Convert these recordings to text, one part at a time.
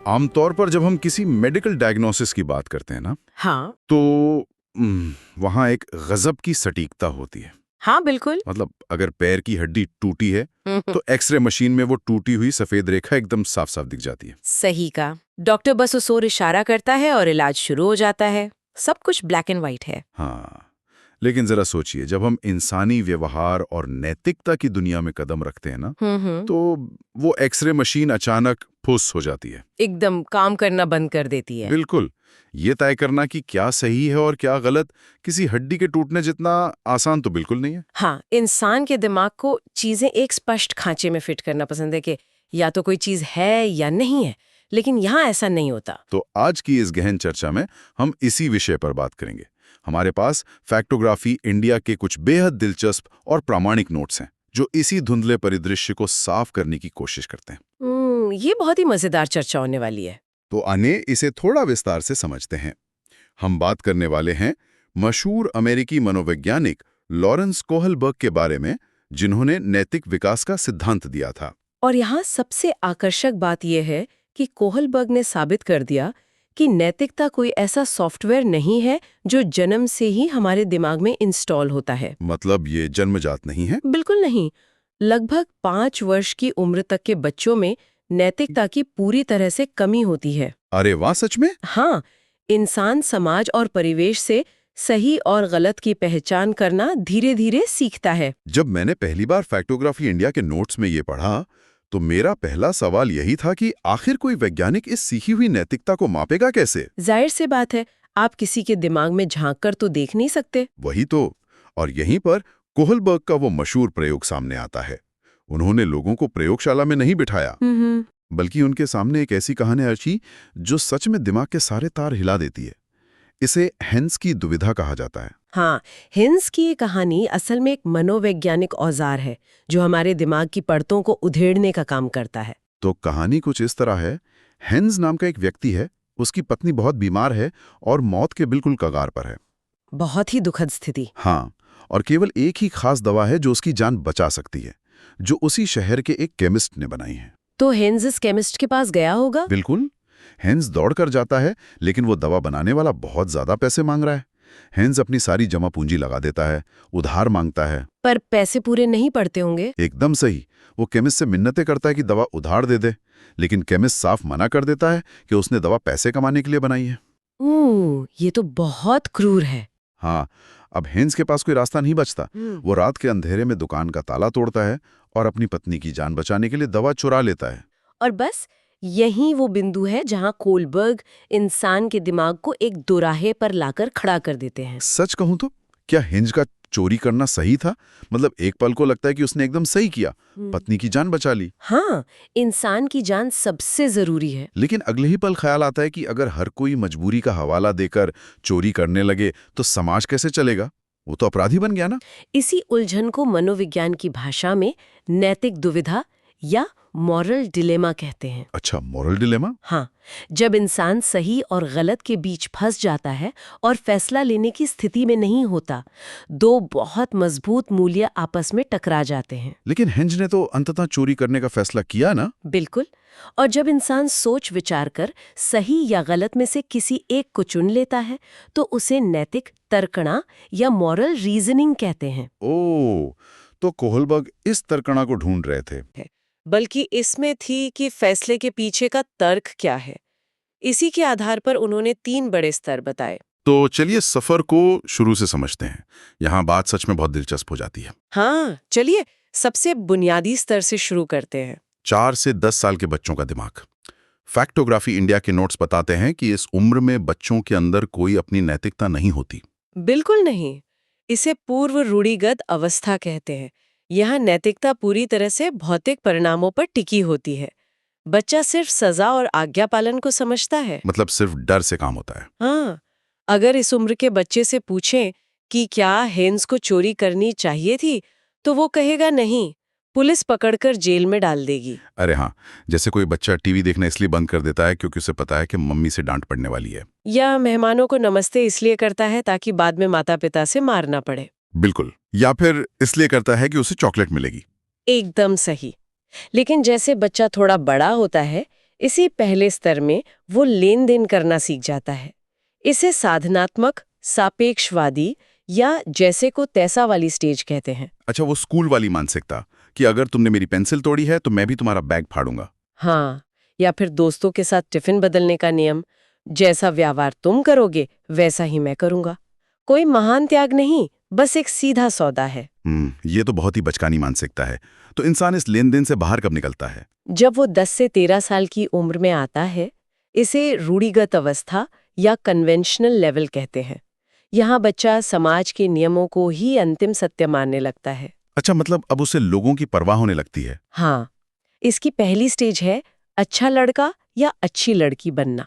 आमतौर पर जब हम किसी मेडिकल डायग्नोसिस की बात करते हैं ना, हाँ। तो वहाँ एक गजब की सटीकता होती है। हाँ, बिल्कुल। मतलब अगर पैर की हड्डी टूटी है, हम्म, तो एक्सरे मशीन में वो टूटी हुई सफेद रेखा एकदम साफ साफ दिख जाती है। सही कहा। डॉक्टर बस उस ओर इशारा करता है और इलाज शुरू हो जाता है। सब कुछ ब्लैक एंड व्हाइट है। हाँ, लेकिन जरा सोचिए, जब हम इंसानी व्यवहार और नैतिकता की दुनिया में कदम रखते हैं ना, हम्म। तो वो एक्सरे मशीन अचानक फुस हो जाती है। एकदम काम करना बंद कर देती है। बिल्कुल। ये तय करना कि क्या सही है और क्या गलत, किसी हड्डी के टूटने जितना आसान तो बिल्कुल नहीं है। हाँ, इंसान के दिमाग को चीजें एक स्पष्ट खांचे में फिट करना पसंद है कि या तो कोई चीज है या नहीं है, लेकिन यहाँ ऐसा नहीं होता। तो आज की इस गहन चर्चा में हम इसी विषय पर बात करेंगे। हमारे पास फैक्टोग्राफी इंडिया के कुछ बेहद दिलचस्प और प्रामाणिक नोट्स हैं, जो इसी धुंधले परिदृश्य को साफ करने की कोशिश करते हैं। ये बहुत ही मजेदार चर्चा होने वाली है। तो आने इसे थोड़ा विस्तार से समझते हैं। हम बात करने वाले हैं मशहूर अमेरिकी मनोवैज्ञानिक लॉरेंस कोहलबर्ग के बारे में, जिन्होंने नैतिक विकास का सिद्धांत दिया था। और यहाँ सबसे आकर्षक बात यह है कि कोहलबर्ग ने साबित कर दिया कि नैतिकता कोई ऐसा सॉफ्टवेयर नहीं है जो जन्म से ही हमारे दिमाग में इंस्टॉल होता है। मतलब ये जन्मजात नहीं है? बिल्कुल नहीं। लगभग 5 वर्ष की उम्र तक के बच्चों में नैतिकता की पूरी तरह से कमी होती है। अरे वाह, सच में? हाँ, इंसान समाज और परिवेश से सही और गलत की पहचान करना धीरे धीरे सीखता है। जब मैंने पहली बार फैक्टोग्राफी इंडिया के नोट्स में ये पढ़ा, तो मेरा पहला सवाल यही था कि आखिर कोई वैज्ञानिक इस सीखी हुई नैतिकता को मापेगा कैसे? जाहिर सी बात है, आप किसी के दिमाग में झांक कर तो देख नहीं सकते। वही तो। और यहीं पर कोहलबर्ग का वो मशहूर प्रयोग सामने आता है। उन्होंने लोगों को प्रयोगशाला में नहीं बिठाया, बल्कि उनके सामने एक ऐसी कहानी रची जो सच में दिमाग के सारे तार हिला देती है। इसे हेंस की दुविधा कहा जाता है। हाँ, हिंस की ये कहानी असल में एक मनोवैज्ञानिक औजार है जो हमारे दिमाग की परतों को उधेड़ने का काम करता है। तो कहानी कुछ इस तरह है। हेंस नाम का एक व्यक्ति है, उसकी पत्नी बहुत बीमार है और मौत के बिल्कुल कगार पर है। बहुत ही दुखद स्थिति। हाँ, और केवल एक ही खास दवा है जो उसकी जान बचा सकती है, जो उसी शहर के एक केमिस्ट ने बनाई है। तो हेंस इस केमिस्ट के पास गया होगा? बिल्कुल। हेंस दौड़ कर जाता है, लेकिन वो दवा बनाने वाला बहुत ज्यादा पैसे मांग रहा है। हेंस अपनी सारी जमा पूंजी लगा देता है, उधार मांगता है। पर पैसे पूरे नहीं पड़ते होंगे। एकदम सही। वो केमिस्ट से मिन्नतें करता है कि दवा उधार दे दे, लेकिन केमिस्ट साफ मना कर देता है कि उसने दवा पैसे कमाने के लिए बनाई है। ये तो बहुत क्रूर है। हाँ, अब हेंस के पास कोई रास्ता नहीं बचता। वो रात के अंधेरे में दुकान का ताला तोड़ता है और अपनी पत्नी की जान बचाने के लिए दवा चुरा लेता है। और बस यही वो बिंदु है जहां कोलबर्ग इंसान के दिमाग को एक दोराहे पर लाकर खड़ा कर देते हैं। सच कहूं तो क्या हेंस का चोरी करना सही था? मतलब एक पल को लगता है कि उसने एकदम सही किया, पत्नी की जान बचा ली। हाँ, इंसान की जान सबसे जरूरी है। लेकिन अगले ही पल ख्याल आता है कि अगर हर कोई मजबूरी का हवाला देकर चोरी करने लगे तो समाज कैसे चलेगा? वो तो अपराधी बन गया ना। इसी उलझन को मनोविज्ञान की भाषा में नैतिक दुविधा या मॉरल डिलेमा कहते हैं। अच्छा, मॉरल डिलेमा? हाँ, जब इंसान सही और गलत के बीच फंस जाता है और फैसला लेने की स्थिति में नहीं होता, दो बहुत मजबूत मूल्य आपस में टकरा जाते हैं। लेकिन हेंज ने तो अंततः चोरी करने का फैसला किया ना। बिल्कुल। और जब इंसान सोच विचार कर सही या गलत में से किसी एक को चुन लेता है, तो उसे नैतिक तर्कणा या मॉरल रीजनिंग कहते हैं। ओ, तो कोहलबर्ग इस तर्कणा को ढूंढ रहे थे। बल्कि इसमें थी कि फैसले के पीछे का तर्क क्या है। इसी के आधार पर उन्होंने 3 बड़े स्तर बताए। तो चलिए सफर को शुरू से समझते हैं। यहाँ बात सच में बहुत दिलचस्प हो जाती है। हाँ, चलिए सबसे बुनियादी स्तर से शुरू करते हैं। 4 से 10 साल के बच्चों का दिमाग। फैक्टोग्राफी इंडिया के नोट्स बताते हैं कि इस उम्र में बच्चों के अंदर कोई अपनी नैतिकता नहीं होती। बिल्कुल नहीं। इसे पूर्व रूढ़िगत अवस्था कहते हैं। यहाँ नैतिकता पूरी तरह से भौतिक परिणामों पर टिकी होती है। बच्चा सिर्फ सजा और आज्ञा पालन को समझता है। मतलब सिर्फ डर से काम होता है। हाँ, अगर इस उम्र के बच्चे से पूछें कि क्या हेंस को चोरी करनी चाहिए थी, तो वो कहेगा नहीं, पुलिस पकड़कर जेल में डाल देगी। अरे हाँ, जैसे कोई बच्चा टीवी देखना इसलिए बंद कर देता है क्योंकि उसे पता है कि मम्मी से डांट पड़ने वाली है। या मेहमानों को नमस्ते इसलिए करता है ताकि बाद में माता पिता से मार ना पड़े। बिल्कुल। या फिर इसलिए करता है कि उसे चॉकलेट मिलेगी। एकदम सही। लेकिन जैसे बच्चा थोड़ा बड़ा होता है, इसी पहले स्तर में वो लेन देन करना सीख जाता है। इसे साधनात्मक, सापेक्षवादी या जैसे को तैसा वाली स्टेज कहते हैं। अच्छा, वो स्कूल वाली मानसिकता कि अगर तुमने मेरी पेंसिल तोड़ी है तो मैं भी तुम्हारा बैग फाड़ूंगा। हाँ, या फिर दोस्तों के साथ टिफिन बदलने का नियम, जैसा व्यवहार तुम करोगे वैसा ही मैं करूंगा। कोई महान त्याग नहीं, बस एक सीधा सौदा है। ये तो बहुत ही बचकानी मानसिकता है। तो इंसान इस लेन देन से बाहर कब निकलता है? जब वो 10 से 13 साल की उम्र में आता है। इसे रूढ़िगत अवस्था या कन्वेंशनल लेवल कहते हैं। यहाँ बच्चा समाज के नियमों को ही अंतिम सत्य मानने लगता है। अच्छा, मतलब अब उसे लोगों की परवाह होने लगती है। हाँ, इसकी पहली स्टेज है अच्छा लड़का या अच्छी लड़की बनना।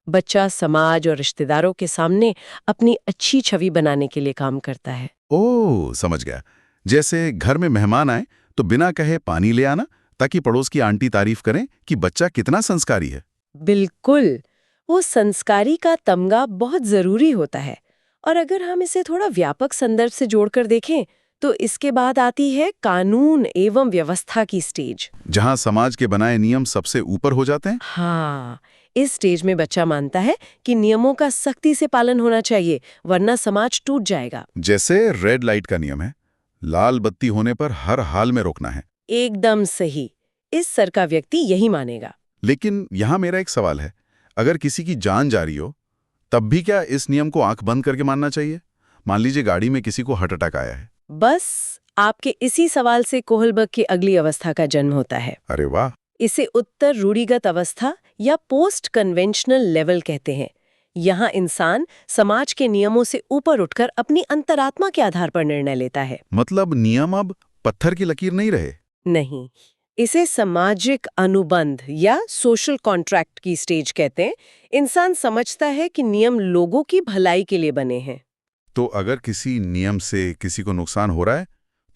बच्चा समाज और रिश्तेदारों के सामने अपनी अच्छी छवि बनाने के लिए काम करता है। ओह, समझ गया। जैसे घर में मेहमान आए तो बिना कहे पानी ले आना, ताकि पड़ोस की आंटी तारीफ करें कि बच्चा कितना संस्कारी है। बिल्कुल, वो संस्कारी का तमगा बहुत जरूरी होता है। और अगर हम इसे थोड़ा व्यापक संदर्भ से जोड़कर देखें तो इसके बाद आती है कानून एवं व्यवस्था की स्टेज, जहां समाज के बनाए नियम सबसे ऊपर हो जाते हैं। हाँ, इस स्टेज में बच्चा मानता है कि नियमों का सख्ती से पालन होना चाहिए, वरना समाज टूट जाएगा। जैसे रेड लाइट का नियम है, लाल बत्ती होने पर हर हाल में रोकना है। एकदम सही, इस स्तर का व्यक्ति यही मानेगा। लेकिन यहां मेरा एक सवाल है, अगर किसी की जान जा रही हो तब भी क्या इस नियम को आंख बंद करके मानना चाहिए? मान लीजिए गाड़ी में किसी को हार्ट अटैक आया है। बस आपके इसी सवाल से कोहलबर्ग की अगली अवस्था का जन्म होता है। अरे वाह! इसे उत्तर रूढ़िगत अवस्था या पोस्ट कन्वेंशनल लेवल कहते हैं। यहाँ इंसान समाज के नियमों से ऊपर उठकर अपनी अंतरात्मा के आधार पर निर्णय लेता है। मतलब नियम अब पत्थर की लकीर नहीं रहे। नहीं, इसे सामाजिक अनुबंध या सोशल कॉन्ट्रैक्ट की स्टेज कहते हैं। इंसान समझता है कि नियम लोगों की भलाई के लिए बने हैं। तो अगर किसी नियम से किसी को नुकसान हो रहा है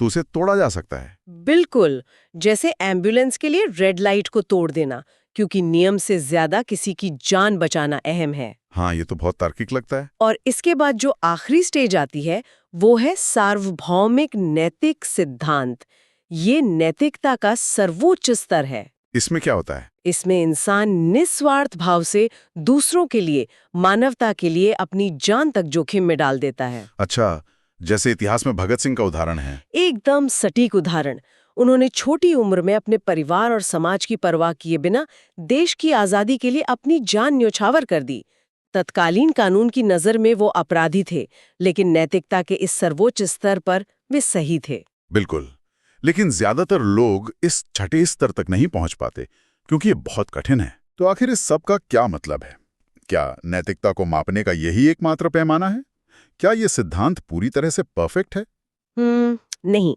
तो उसे तोड़ा जा सकता है। बिल्कुल, जैसे एम्बुलेंस के लिए रेड लाइट को तोड़ देना, क्योंकि नियम से ज्यादा किसी की जान बचाना अहम है। हाँ, ये तो बहुत तार्किक लगता है। और इसके बाद जो आखिरी स्टेज आती है वो है सार्वभौमिक नैतिक सिद्धांत। ये नैतिकता का सर्वोच्च स्तर है। इसमें क्या होता है? इसमें इंसान निस्वार्थ भाव से दूसरों के लिए, मानवता के लिए अपनी जान तक जोखिम में डाल देता है। अच्छा, जैसे इतिहास में भगत सिंह का उदाहरण है। एकदम सटीक उदाहरण। उन्होंने छोटी उम्र में अपने परिवार और समाज की परवाह किए बिना देश की आजादी के लिए अपनी जान न्योछावर कर दी। तत्कालीन कानून की नजर में वो अपराधी थे, लेकिन नैतिकता के इस सर्वोच्च स्तर पर वे सही थे। बिल्कुल, लेकिन ज्यादातर लोग इस छठे स्तर तक नहीं पहुंच पाते क्योंकि ये बहुत कठिन है। तो आखिर इस सब का क्या मतलब है? क्या नैतिकता को मापने का यही एकमात्र पैमाना है? क्या ये सिद्धांत पूरी तरह से परफेक्ट है? नहीं।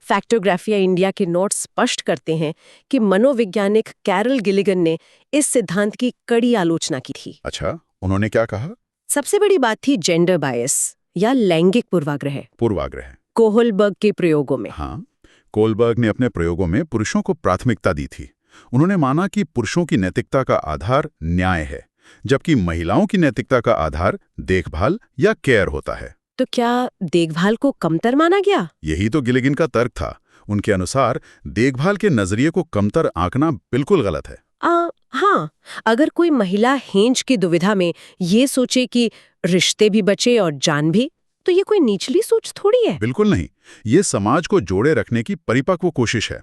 फैक्टोग्राफिया इंडिया के नोट्स स्पष्ट करते हैं कि मनोवैज्ञानिक कैरल गिलिगन ने इस सिद्धांत की कड़ी आलोचना की थी। अच्छा, उन्होंने क्या कहा? सबसे बड़ी बात थी जेंडर बायस या लैंगिक पूर्वाग्रह। पूर्वाग्रह। कोहलबर्ग के प्रयोगों में। हाँ, कोहलबर्ग ने अपने प्रयोगों में पुरुषों को प्राथमिकता दी थी। उन्होंने माना कि पुरुषों की नैतिकता का आधार न्याय है, जबकि महिलाओं की नैतिकता का आधार देखभाल या केयर होता है। तो क्या देखभाल को कमतर माना गया? यही तो गिलिगन का तर्क था। उनके अनुसार देखभाल के नजरिए को कमतर आंकना बिल्कुल गलत है। हाँ, अगर कोई महिला हेंज की दुविधा में ये सोचे कि रिश्ते भी बचे और जान भी, तो ये कोई निचली सोच थोड़ी है। बिल्कुल नहीं, ये समाज को जोड़े रखने की परिपक्व कोशिश है।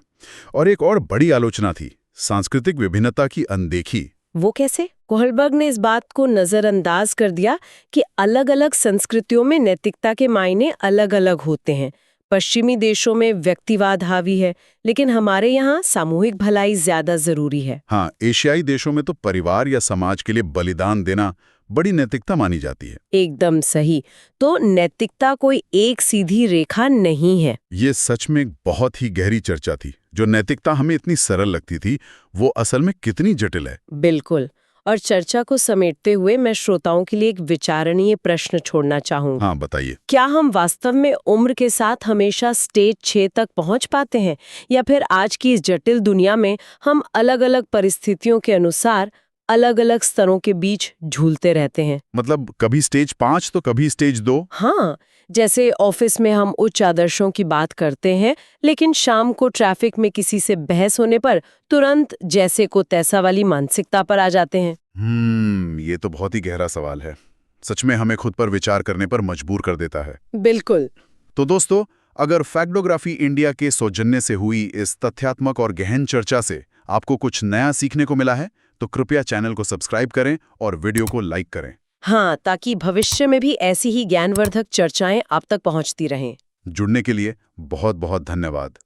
और एक और बड़ी आलोचना थी सांस्कृतिक विभिन्नता की अनदेखी। वो कैसे? कोहलबर्ग ने इस बात को नजरअंदाज कर दिया कि अलग-अलग संस्कृतियों में नैतिकता के मायने अलग-अलग होते हैं। पश्चिमी देशों में व्यक्तिवाद हावी है, लेकिन हमारे यहाँ सामूहिक भलाई ज्यादा जरूरी है। हाँ, एशियाई देशों में तो परिवार या समाज के लिए बलिदान देना बड़ी नैतिकता मानी जाती है। एकदम सही। तो नैतिकता कोई एक सीधी रेखा नहीं है। ये सच में एक बहुत ही गहरी चर्चा थी। जो नैतिकता हमें इतनी सरल लगती थी, वो असल में कितनी जटिल है। बिल्कुल। और चर्चा को समेटते हुए मैं श्रोताओं के लिए एक विचारणीय प्रश्न छोड़ना चाहूंगा। हाँ, बताइए। क्या हम वास्तव में उम्र के साथ हमेशा स्टेज 6 तक पहुंच पाते हैं, या फिर आज की इस जटिल दुनिया में हम अलग-अलग परिस्थितियों के अनुसार अलग-अलग स्तरों के बीच झूलते रहते हैं? मतलब कभी स्टेज 5 तो कभी स्टेज 2? हाँ, जैसे ऑफिस में हम उच्च आदर्शों की बात करते हैं, लेकिन शाम को ट्रैफिक में किसी से बहस होने पर तुरंत जैसे को तैसा वाली मानसिकता पर आ जाते हैं। ये तो बहुत ही गहरा सवाल है। सच में हमें खुद पर विचार करने पर मजबूर कर देता है। बिल्कुल। तो दोस्तों, अगर फैक्टोग्राफी इंडिया के सौजन्य से हुई इस तथ्यात्मक और गहन चर्चा से आपको कुछ नया सीखने को मिला है, तो कृपया चैनल को सब्सक्राइब करें और वीडियो को लाइक करें। हाँ, ताकि भविष्य में भी ऐसी ही ज्ञानवर्धक चर्चाएं आप तक पहुंचती रहें। जुड़ने के लिए बहुत बहुत धन्यवाद।